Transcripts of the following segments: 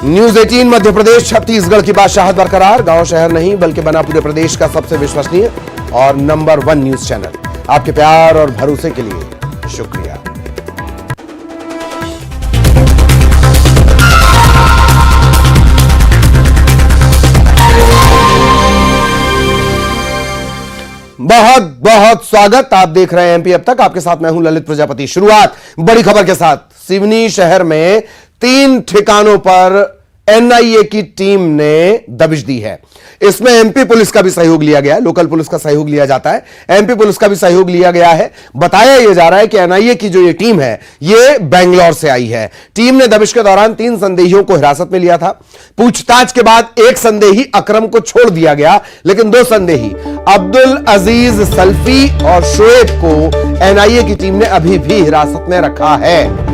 News 18 Madhya Pradesh Chhattisgarh की बादशाहत बरकरार। गांव शहर नहीं बल्कि बना पूरे प्रदेश का सबसे विश्वसनीय और नंबर 1 न्यूज चैनल। आपके प्यार और भरोसे के लिए शुक्रिया। बहुत बहुत स्वागत। आप देख रहे हैं एमपी अब तक। आपके साथ मैं हूं ललित प्रजापति। शुरुआत बड़ी खबर के साथ। सिवनी शहर में 3 ठिकानों पर एनआईए की टीम ने दबिश दी है। इसमें एमपी पुलिस का भी सहयोग लिया गया है, लोकल पुलिस का सहयोग लिया जाता है, एमपी पुलिस का भी सहयोग लिया गया है। बताया यह जा रहा है कि एनआईए की जो ये टीम है ये बेंगलोर से आई है। टीम ने दबिश के दौरान 3 संदेहियों को हिरासत में लिया था। पूछताछ के बाद एक संदेही अकरम को छोड़ दिया गया, लेकिन 2 संदेही अब्दुल अजीज सल्फी और शोएब को एनआईए की टीम ने अभी भी हिरासत में रखा है।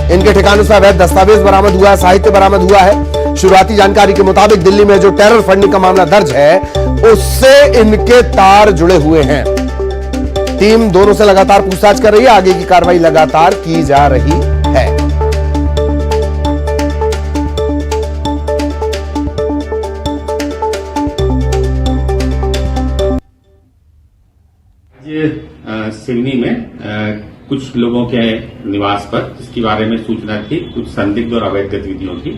इनके ठिकानों से अवैध दस्तावेज बरामद हुआ है, साहित्य बरामद हुआ है। शुरुआती जानकारी के मुताबिक दिल्ली में जो टेरर फंडिंग का मामला दर्ज है उससे इनके तार जुड़े हुए हैं। टीम दोनों से लगातार पूछताछ कर रही है। आगे की कार्रवाई लगातार की जा रही है। ये सिवनी में कुछ लोगों के निवास पर जिसके बारे में सूचना थी, कुछ संदिग्ध और अवैध गतिविधियों की,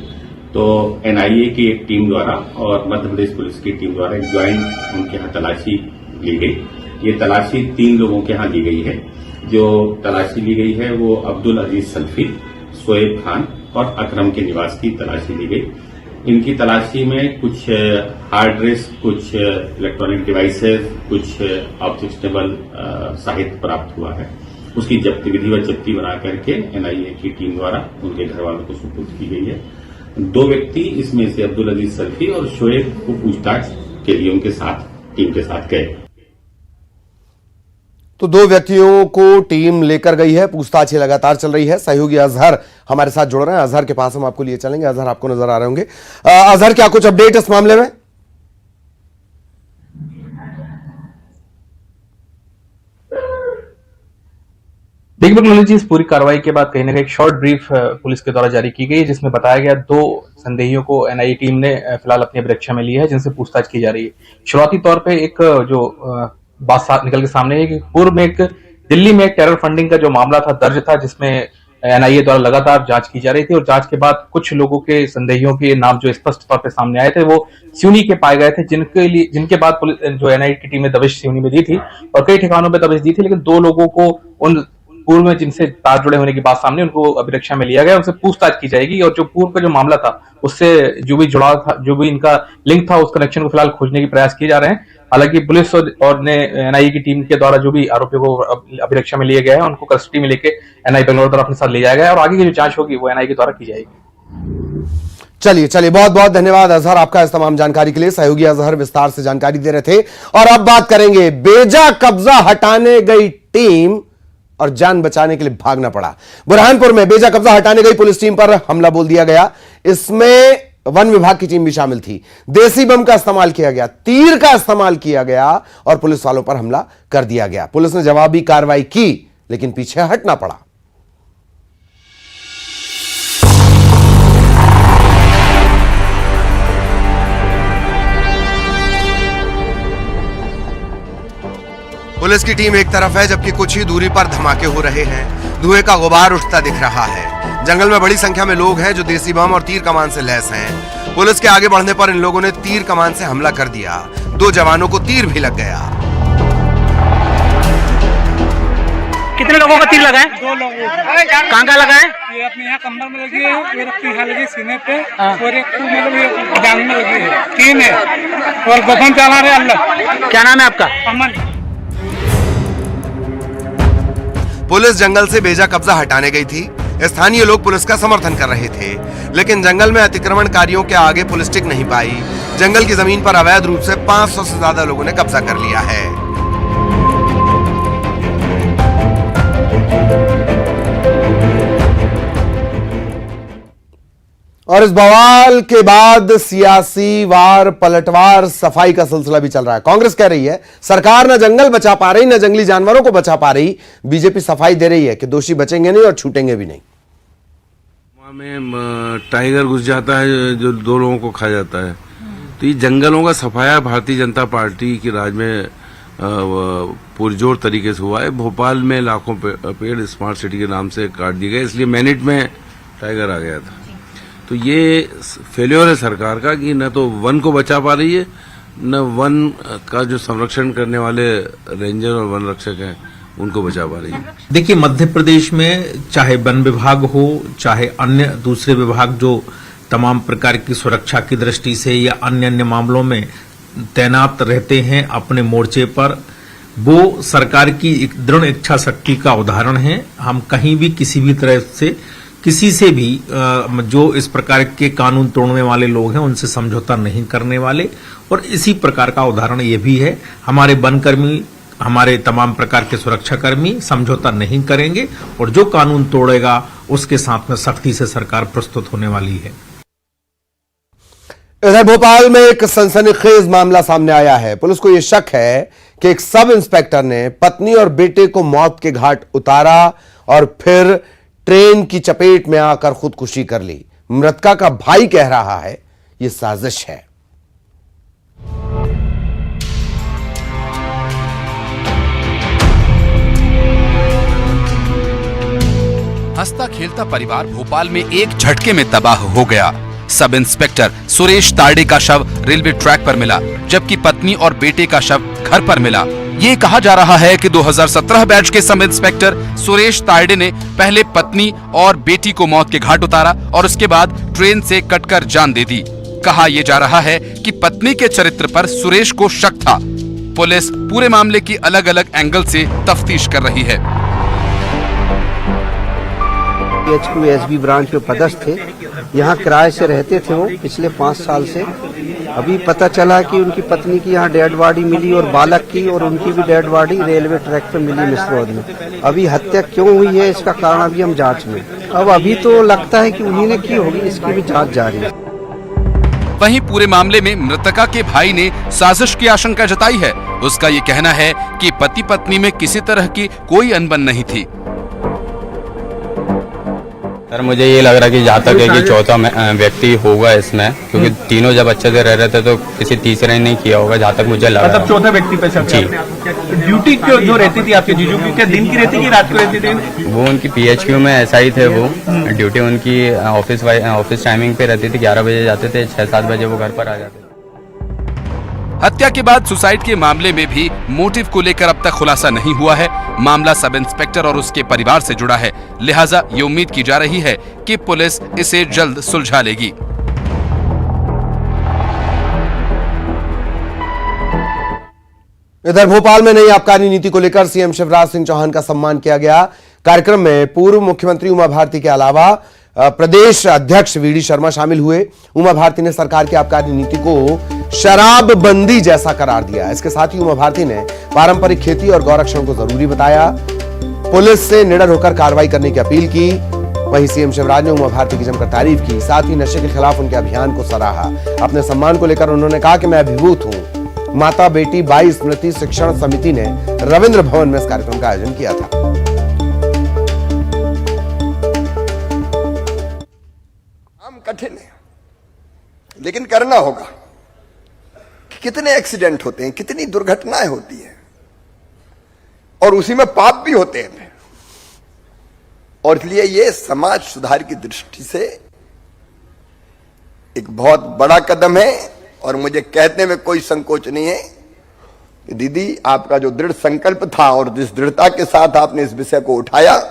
तो एनआईए की एक टीम द्वारा और मध्य प्रदेश पुलिस की टीम द्वारा एक ज्वाइंट उनके यहाँ तलाशी ली गई। ये तलाशी 3 लोगों के यहाँ ली गई है। जो तलाशी ली गई है वो अब्दुल अजीज सल्फी, शोएब खान और अकरम के निवास की तलाशी ली गई। इनकी तलाशी में कुछ हार्ड डिस्क, कुछ इलेक्ट्रॉनिक डिवाइसेस, कुछ ऑब्जेक्शनेबल साहित्य प्राप्त हुआ है। उसकी जब्ती विधि व जब्ती बना करके एनआईए की टीम द्वारा उनके घर वालों को सुपुर्द की गई है। 2 व्यक्ति इसमें से अब्दुल अजीज सल्फी और शोएब को पूछताछ के लिए उनके साथ टीम के साथ गए। तो 2 व्यक्तियों को टीम लेकर गई है। पूछताछ लगातार चल रही है। सहयोगी अजहर हमारे साथ जुड़ रहे हैं। अजहर के पास हम आपको लिए चलेंगे। अजहर आपको नजर आ रहे होंगे। अजहर, क्या कुछ अपडेट इस मामले में? देखिए बिल्कुल जी, इस पूरी कार्रवाई के बाद कहीं ना कहीं एक शॉर्ट ब्रीफ पुलिस के द्वारा जारी की गई, जिसमें बताया गया 2 संदेहियों को एनआईए टीम ने फिलहाल अपनी अभिरक्षा में लिया है, जिनसे पूछताछ की जा रही है। शुरुआती तौर पे एक जो बात निकल के सामने है कि पूर्व में एक दिल्ली में एक टेरर फंडिंग का जो मामला था दर्ज था, जिसमें एनआईए द्वारा लगातार जांच की जा रही थी और जांच के बाद कुछ लोगों के संदेहियों के नाम जो स्पष्ट तौर पे सामने आए थे वो सिवनी के पाए गए थे, जिनके बाद पुलिस जो एनआईए की टीम ने दबिश सिवनी में दी थी और कई ठिकानों पर दबिश दी थी। लेकिन 2 लोगों को उन पूर्व में जिनसे तार जुड़े होने की बात सामने, उनको अभिरक्षा में लिया गया। उनसे पूछताछ की जाएगी और जो पूर्व का जो मामला था उससे जो भी जुड़ा था, जो भी इनका लिंक था, उस कनेक्शन को फिलहाल खोजने के प्रयास किए जा रहे हैं। हालांकि पुलिस और ने एनआईए की टीम के द्वारा जो भी आरोपियों को अभिरक्षा में लिया गया है उनको कस्टडी में लेके एनआईए बेंगलोर द्वारा अपने साथ ले जाया गया है और आगे की जो जांच होगी वो एनआईए के द्वारा की जाएगी। चलिए बहुत बहुत धन्यवाद अजहर आपका इस तमाम जानकारी के लिए। सहयोगी अजहर विस्तार से जानकारी दे रहे थे। और अब बात करेंगे, बेजा कब्जा हटाने गई टीम और जान बचाने के लिए भागना पड़ा। बुरहानपुर में बेजा कब्जा हटाने गई पुलिस टीम पर हमला बोल दिया गया। इसमें वन विभाग की टीम भी शामिल थी। देसी बम का इस्तेमाल किया गया, तीर का इस्तेमाल किया गया और पुलिस वालों पर हमला कर दिया गया। पुलिस ने जवाबी कार्रवाई की, लेकिन पीछे हटना पड़ा। पुलिस की टीम एक तरफ है, जबकि कुछ ही दूरी पर धमाके हो रहे हैं। धुएं का गुबार उठता दिख रहा है। जंगल में बड़ी संख्या में लोग हैं जो देसी बम और तीर कमान से लैस हैं। पुलिस के आगे बढ़ने पर इन लोगों ने तीर कमान से हमला कर दिया। 2 जवानों को तीर भी लग गया। कितने लोगों का तीर लगा है? 2 लोगों। कहाँ लगा है? ये अपने यहाँ कमर में लगी है, और एक यहाँ लगी सीने पे, और एक मतलब जांग में लगी है। 3 है और बम चला रहे अल्लाह। क्या नाम है आपका? अमन। पुलिस जंगल से बेजा कब्जा हटाने गई थी। स्थानीय लोग पुलिस का समर्थन कर रहे थे, लेकिन जंगल में अतिक्रमणकारियों के आगे पुलिस टिक नहीं पाई। जंगल की जमीन पर अवैध रूप से 500 से ज्यादा लोगों ने कब्जा कर लिया है। और इस बवाल के बाद सियासी वार पलटवार सफाई का सिलसिला भी चल रहा है। कांग्रेस कह रही है सरकार न जंगल बचा पा रही, न जंगली जानवरों को बचा पा रही। बीजेपी सफाई दे रही है कि दोषी बचेंगे नहीं और छूटेंगे भी नहीं। में टाइगर घुस जाता है जो 2 लोगों को खा जाता है। तो ये जंगलों का सफाया भारतीय जनता पार्टी के राज में पुरजोर तरीके से हुआ है। भोपाल में लाखों पेड़ स्मार्ट सिटी के नाम से काट दिए गए, इसलिए मिनट में टाइगर आ गया था। तो ये फेल्योर है सरकार का कि न तो वन को बचा पा रही है, न वन का जो संरक्षण करने वाले रेंजर और वन रक्षक हैं उनको बचा पा रही है। देखिए, मध्य प्रदेश में चाहे वन विभाग हो, चाहे अन्य दूसरे विभाग जो तमाम प्रकार की सुरक्षा की दृष्टि से या अन्य मामलों में तैनात रहते हैं अपने मोर्चे पर, वो सरकार की एक दृढ़ इच्छा शक्ति का उदाहरण है। हम कहीं भी किसी भी तरह से किसी से भी जो इस प्रकार के कानून तोड़ने वाले लोग हैं उनसे समझौता नहीं करने वाले, और इसी प्रकार का उदाहरण ये भी है। हमारे वनकर्मी, हमारे तमाम प्रकार के सुरक्षाकर्मी समझौता नहीं करेंगे, और जो कानून तोड़ेगा उसके साथ में सख्ती से सरकार प्रस्तुत होने वाली है। इधर भोपाल में एक सनसनीखेज मामला सामने आया है। पुलिस को यह शक है कि एक सब इंस्पेक्टर ने पत्नी और बेटे को मौत के घाट उतारा और फिर ट्रेन की चपेट में आकर खुदकुशी कर ली। मृतका का भाई कह रहा है यह साजिश है। हंसता खेलता परिवार भोपाल में एक झटके में तबाह हो गया। सब इंस्पेक्टर सुरेश तारडे का शव रेलवे ट्रैक पर मिला, जबकि पत्नी और बेटे का शव घर पर मिला। ये कहा जा रहा है कि 2017 बैच के सब इंस्पेक्टर सुरेश तारडे ने पहले पत्नी और बेटी को मौत के घाट उतारा और उसके बाद ट्रेन से कटकर जान दे दी। कहा यह जा रहा है कि पत्नी के चरित्र पर सुरेश को शक था। पुलिस पूरे मामले की अलग अलग एंगल से तफ्तीश कर रही है। एचक्यूएसबी ब्रांच में पदस्थ थे, यहाँ किराए से रहते थे वो पिछले 5 साल से। अभी पता चला कि उनकी पत्नी की यहाँ डेड बॉडी मिली और बालक की, और उनकी भी डेड बॉडी रेलवे ट्रैक पे मिली मिसरोद में। अभी हत्या क्यों हुई है इसका कारण अभी हम जांच में। अब अभी तो लगता है कि उन्हीं ने की होगी, इसकी भी जांच जारी है। वहीं पूरे मामले में मृतका के भाई ने साजिश की आशंका जताई है। उसका ये कहना है कि पति पत्नी में किसी तरह की कोई अनबन नहीं थी। सर मुझे ये लग रहा है कि जहाँ तक है कि चौथा व्यक्ति होगा इसमें, क्योंकि तीनों जब अच्छे से रह रहे थे तो किसी तीसरे ने नहीं किया होगा, जहाँ तक मुझे लग रहा है। मतलब चौथे व्यक्ति पे शक है। ड्यूटी जो रहती थी आपके जीजू की, क्या दिन की रहती थी रात को रहती थी? वो उनकी पीएचक्यू में ऐसा ही थे। वो ड्यूटी उनकी ऑफिस टाइमिंग पे रहती थी, 11 बजे जाते थे, 6-7 बजे वो घर पर आ जाते थे। हत्या के बाद सुसाइड के मामले में भी मोटिव को लेकर अब तक खुलासा नहीं हुआ है। मामला सब इंस्पेक्टर और उसके परिवार से जुड़ा है, लिहाजा ये उम्मीद की जा रही है कि पुलिस इसे जल्द सुलझा लेगी। इधर भोपाल में नई आबकारी नीति को लेकर सीएम शिवराज सिंह चौहान का सम्मान किया गया। कार्यक्रम में पूर्व मुख्यमंत्री उमा भारती के अलावा प्रदेश अध्यक्ष वीडी शर्मा शामिल हुए। उमा भारती ने सरकार की आबकारी नीति को शराबबंदी जैसा करार दिया। इसके साथ ही उमा भारती ने पारंपरिक खेती और गौरक्षण को जरूरी बताया। पुलिस से निडर होकर कार्रवाई करने की अपील की। वहीं सीएम शिवराज ने उमा भारती की जमकर तारीफ की, साथ ही नशे के खिलाफ उनके अभियान को सराहा। अपने सम्मान को लेकर उन्होंने कहा कि मैं अभिभूत हूं। माता बेटी बाई स्मृति शिक्षण समिति ने रविंद्र भवन में इस कार्यक्रम का आयोजन किया था। कठिन है, लेकिन करना होगा। कितने एक्सीडेंट होते हैं, कितनी दुर्घटनाएं होती हैं, और उसी में पाप भी होते हैं। और इसलिए ये समाज सुधार की दृष्टि से एक बहुत बड़ा कदम है। और मुझे कहने में कोई संकोच नहीं है कि दीदी आपका जो दृढ़ संकल्प था और जिस दृढ़ता के साथ आपने इस विषय को उठाया,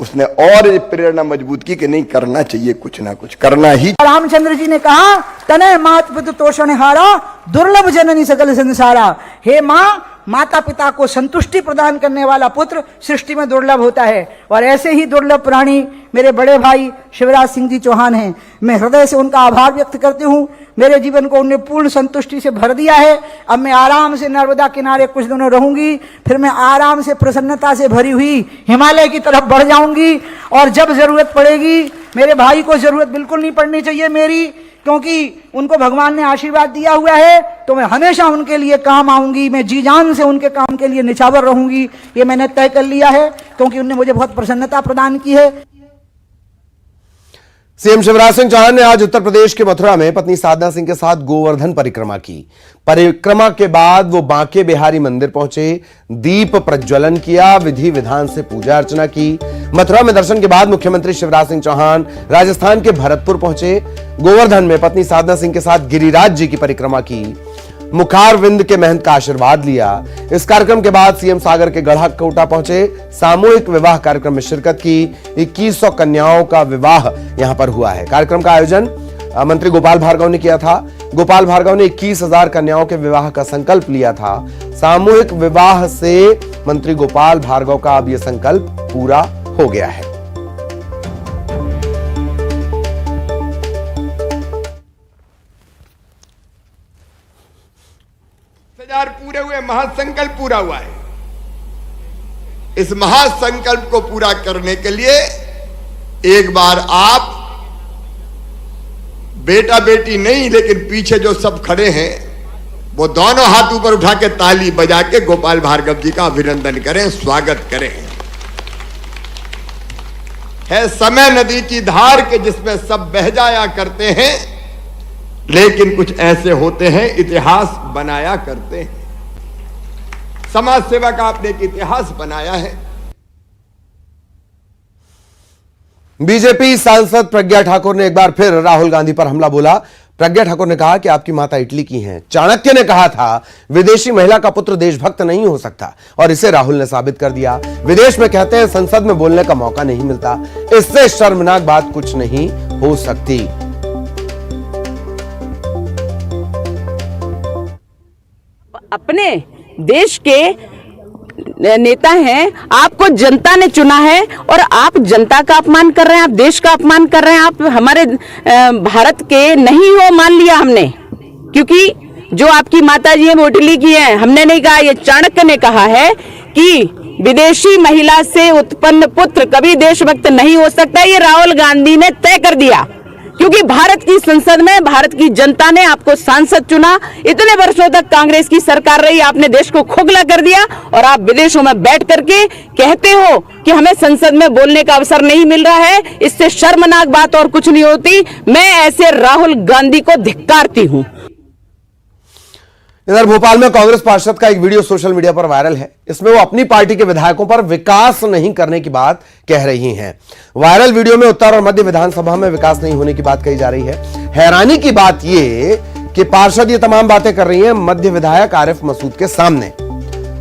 उसने और प्रेरणा मजबूत की कि नहीं, करना चाहिए, कुछ ना कुछ करना ही। रामचंद्र जी ने कहा, तनय मात पितु तोषण हारा, दुर्लभ जननी सकल संसारा। हे माँ, माता पिता को संतुष्टि प्रदान करने वाला पुत्र सृष्टि में दुर्लभ होता है, और ऐसे ही दुर्लभ प्राणी मेरे बड़े भाई शिवराज सिंह जी चौहान हैं। मैं हृदय से उनका आभार व्यक्त करती हूँ। मेरे जीवन को उन्होंने पूर्ण संतुष्टि से भर दिया है। अब मैं आराम से नर्मदा किनारे कुछ दिनों रहूंगी, फिर मैं आराम से प्रसन्नता से भरी हुई हिमालय की तरफ बढ़ जाऊंगी। और जब जरूरत पड़ेगी, मेरे भाई को जरूरत बिल्कुल नहीं पड़नी चाहिए मेरी क्योंकि उनको भगवान ने आशीर्वाद दिया हुआ है, तो मैं हमेशा उनके लिए काम आऊंगी, मैं जी जान से उनके काम के लिए निछावर रहूंगी, ये मैंने तय कर लिया है, क्योंकि उन्होंने मुझे बहुत प्रसन्नता प्रदान की है। सीएम शिवराज सिंह चौहान ने आज उत्तर प्रदेश के मथुरा में पत्नी साधना सिंह के साथ गोवर्धन परिक्रमा की। परिक्रमा के बाद वो बांके बिहारी मंदिर पहुंचे, दीप प्रज्वलन किया, विधि विधान से पूजा अर्चना की। मथुरा में दर्शन के बाद मुख्यमंत्री शिवराज सिंह चौहान राजस्थान के भरतपुर पहुंचे। गोवर्धन में पत्नी साधना सिंह के साथ गिरिराज जी की परिक्रमा की, मुखारविंद के महंत का आशीर्वाद लिया। इस कार्यक्रम के बाद सीएम सागर के गढ़ा कोटा पहुंचे, सामूहिक विवाह कार्यक्रम में शिरकत की। 2100 कन्याओं का विवाह यहां पर हुआ है। कार्यक्रम का आयोजन मंत्री गोपाल भार्गव ने किया था। गोपाल भार्गव ने 21,000 कन्याओं के विवाह का संकल्प लिया था। सामूहिक विवाह से मंत्री गोपाल भार्गव का अब यह संकल्प पूरा हो गया है। पूरे हुए, महासंकल्प पूरा हुआ है। इस महासंकल्प को पूरा करने के लिए एक बार आप, बेटा बेटी नहीं लेकिन पीछे जो सब खड़े हैं, वो दोनों हाथ ऊपर उठा के ताली बजा के गोपाल भार्गव जी का अभिनंदन करें, स्वागत करें। है समय नदी की धार के जिसमें सब बह जाया करते हैं, लेकिन कुछ ऐसे होते हैं इतिहास बनाया करते हैं। समाज सेवा का आपने एक इतिहास बनाया है। बीजेपी सांसद प्रज्ञा ठाकुर ने एक बार फिर राहुल गांधी पर हमला बोला। प्रज्ञा ठाकुर ने कहा कि आपकी माता इटली की हैं। चाणक्य ने कहा था विदेशी महिला का पुत्र देशभक्त नहीं हो सकता, और इसे राहुल ने साबित कर दिया। विदेश में कहते हैं संसद में बोलने का मौका नहीं मिलता। इससे शर्मनाक बात कुछ नहीं हो सकती। अपने देश के नेता हैं, आपको जनता ने चुना है और आप जनता का अपमान कर रहे हैं, आप देश का अपमान कर रहे हैं, आप हमारे भारत के नहीं हो, मान लिया हमने, क्योंकि जो आपकी माता जी हैं वो इटली की हैं। हमने नहीं कहा, ये चाणक्य ने कहा है कि विदेशी महिला से उत्पन्न पुत्र कभी देशभक्त नहीं हो सकता। ये राहुल गांधी ने तय कर दिया, क्योंकि भारत की संसद में भारत की जनता ने आपको सांसद चुना। इतने वर्षों तक कांग्रेस की सरकार रही, आपने देश को खोखला कर दिया, और आप विदेशों में बैठ करके कहते हो कि हमें संसद में बोलने का अवसर नहीं मिल रहा है। इससे शर्मनाक बात और कुछ नहीं होती। मैं ऐसे राहुल गांधी को धिक्कारती हूं। इधर भोपाल में कांग्रेस पार्षद का एक वीडियो सोशल मीडिया पर वायरल है। इसमें वो अपनी पार्टी के विधायकों पर विकास नहीं करने की बात कह रही हैं। वायरल वीडियो में उत्तर और मध्य विधानसभा में विकास नहीं होने की बात कही जा रही है। हैरानी की बात यह कि पार्षद ये तमाम बातें कर रही हैं मध्य विधायक आरिफ मसूद के सामने।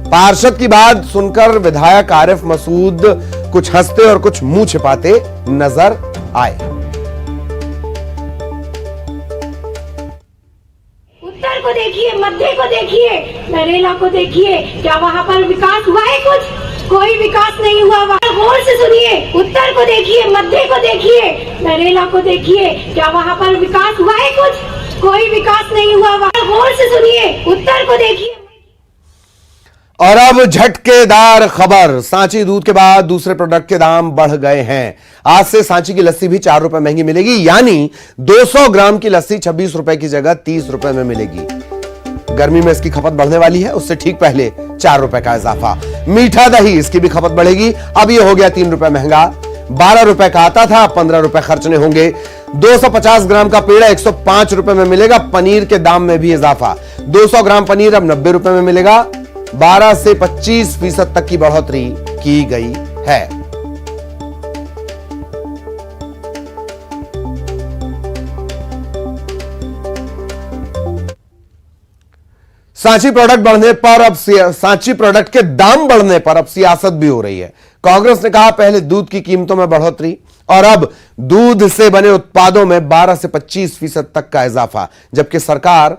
पार्षद की बात सुनकर विधायक आरिफ मसूद कुछ हंसते और कुछ मुंह छिपाते नजर आए। उत्तर को देखिए, मध्य को देखिए, नरेला को देखिए, क्या वहाँ पर विकास हुआ है? कोई विकास नहीं हुआ। गौर से सुनिए, उत्तर को देखिए, मध्य को देखिए, नरेला को देखिए, क्या वहाँ पर विकास हुआ है? कोई विकास नहीं हुआ। गौर से सुनिए, उत्तर को देखिए। और अब झटकेदार खबर, सांची दूध के बाद दूसरे प्रोडक्ट के दाम बढ़ गए हैं। आज से सांची की लस्सी भी 4 रुपए महंगी मिलेगी, यानी 200 ग्राम की लस्सी 26 रुपए की जगह 30 रुपए में मिलेगी। गर्मी में इसकी खपत बढ़ने वाली है, उससे ठीक पहले 4 रुपए का इजाफा। मीठा दही, इसकी भी खपत बढ़ेगी। अब यह हो गया 3 रुपए महंगा। 12 रुपए का आता था, 15 रुपए खर्चने होंगे। 250 ग्राम का पेड़ा 105 रुपए में मिलेगा। पनीर के दाम में भी इजाफा। 200 ग्राम पनीर अब 90 रुपए में मिलेगा। 12 से 25% तक की बढ़ोतरी की गई है। सांची प्रोडक्ट बढ़ने पर अब सांची प्रोडक्ट के दाम बढ़ने पर अब सियासत भी हो रही है। कांग्रेस ने कहा पहले दूध की कीमतों में बढ़ोतरी और अब दूध से बने उत्पादों में 12 से 25% तक का इजाफा, जबकि सरकार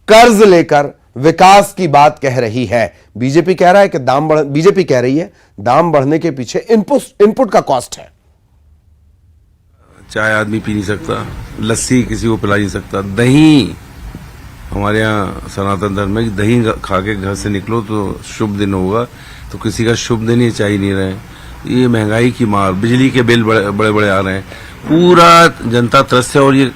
कर्ज लेकर विकास की बात कह रही है। बीजेपी कह रहा है कि बीजेपी कह रही है दाम बढ़ने के पीछे इनपुट का कॉस्ट है। चाय आदमी पी नहीं सकता, लस्सी किसी को पिला नहीं सकता, दही हमारे यहाँ सनातन धर्म में दही खा के घर से निकलो तो शुभ दिन होगा, तो किसी का शुभ दिन ही चाह नहीं रहे। ये महंगाई की मार, बिजली के बिल बड़े बड़े आ रहे हैं, पूरा जनता त्रस्त है और ये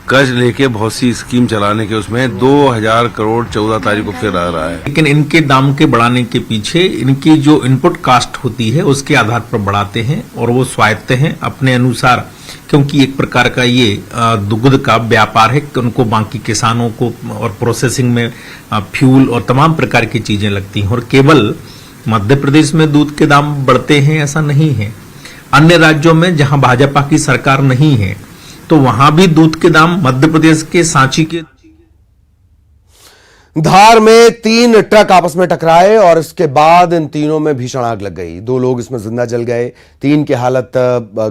कर्ज लेके बहुत सी स्कीम चलाने के उसमें 2000 करोड़ 14 तारीख को फिर आ रहा है। लेकिन इनके दाम के बढ़ाने के पीछे इनकी जो इनपुट कास्ट होती है उसके आधार पर बढ़ाते हैं और वो स्वायत्त हैं अपने अनुसार, क्योंकि एक प्रकार का ये दुग्ध का व्यापार है कि उनको बाकी किसानों को और प्रोसेसिंग में फ्यूल और तमाम प्रकार की चीजें लगती हैं। और केवल मध्य प्रदेश में दूध के दाम बढ़ते हैं ऐसा नहीं है, अन्य राज्यों में जहां भाजपा की सरकार नहीं है तो वहां भी दूध के दाम मध्य प्रदेश के सांची के धार में 3 ट्रक आपस में टकराए और इसके बाद इन तीनों में भीषण आग लग गई। 2 लोग इसमें जिंदा जल गए, 3 की हालत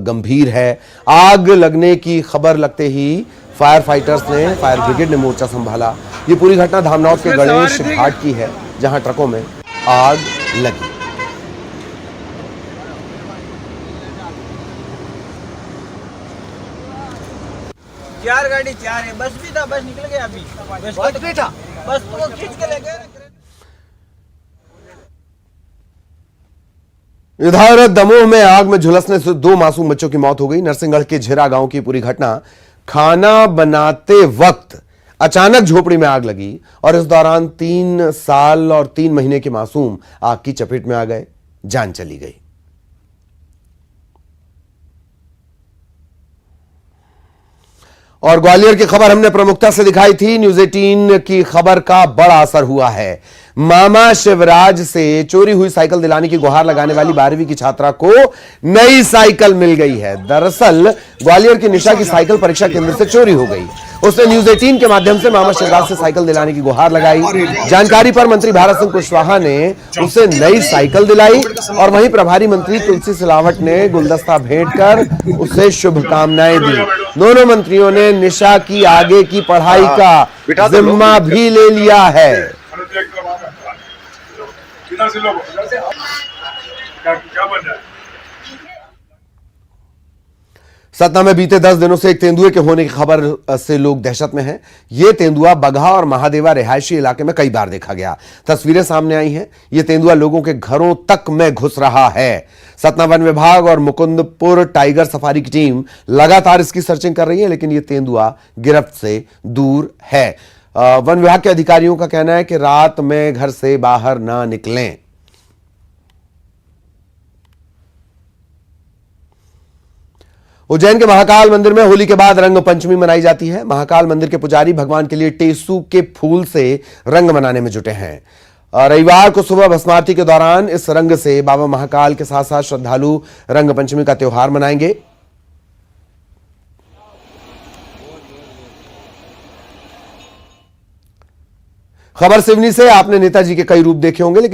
गंभीर है। आग लगने की खबर लगते ही फायर ब्रिगेड ने मोर्चा संभाला। ये पूरी घटना धामनौद के गणेश घाट की है जहां ट्रकों में आग लगी। चार गाड़ी 4 है, बस भी था, बस निकल गया अभी, बस भी था, बस तो खींच के ले गए। इधर दमोह में आग में झुलसने से 2 मासूम बच्चों की मौत हो गई। नरसिंहगढ़ के झिरा गांव की पूरी घटना, खाना बनाते वक्त अचानक झोपड़ी में आग लगी और इस दौरान 3 साल और 3 महीने के मासूम आग की चपेट में आ गए, जान चली गई। और ग्वालियर की खबर हमने प्रमुखता से दिखाई थी। न्यूज 18 की खबर का बड़ा असर हुआ है। मामा शिवराज से चोरी हुई साइकिल दिलाने की गुहार लगाने वाली 12वीं की छात्रा को नई साइकिल मिल गई है। दरअसल ग्वालियर की निशा की साइकिल परीक्षा केंद्र से चोरी हो गई। उसने न्यूज 18 के माध्यम से मामा शिवराज से साइकिल दिलाने की गुहार लगाई। जानकारी पर मंत्री भारत सिंह कुशवाहा ने उसे नई साइकिल दिलाई और वहीं प्रभारी मंत्री तुलसी सिलावट ने गुलदस्ता भेंट कर उसे शुभकामनाएं दी। दोनों मंत्रियों ने निशा की आगे की पढ़ाई का जिम्मा भी ले लिया है। सतना में बीते 10 दिनों से एक तेंदुए के होने की खबर से लोग दहशत में हैं। यह तेंदुआ बगहा और महादेवा रिहायशी इलाके में कई बार देखा गया। तस्वीरें सामने आई हैं। यह तेंदुआ लोगों के घरों तक में घुस रहा है। सतना वन विभाग और मुकुंदपुर टाइगर सफारी की टीम लगातार इसकी सर्चिंग कर रही है, लेकिन यह तेंदुआ गिरफ्त से दूर है। वन विभाग के अधिकारियों का कहना है कि रात में घर से बाहर ना निकलें। उज्जैन के महाकाल मंदिर में होली के बाद रंग पंचमी मनाई जाती है। महाकाल मंदिर के पुजारी भगवान के लिए टेसू के फूल से रंग बनाने में जुटे हैं। रविवार को सुबह भस्मारती के दौरान इस रंग से बाबा महाकाल के साथ साथ श्रद्धालु रंग पंचमी का त्योहार मनाएंगे। खबर सिवनी से। आपने नेताजी के कई रूप देखे होंगे, लेकिन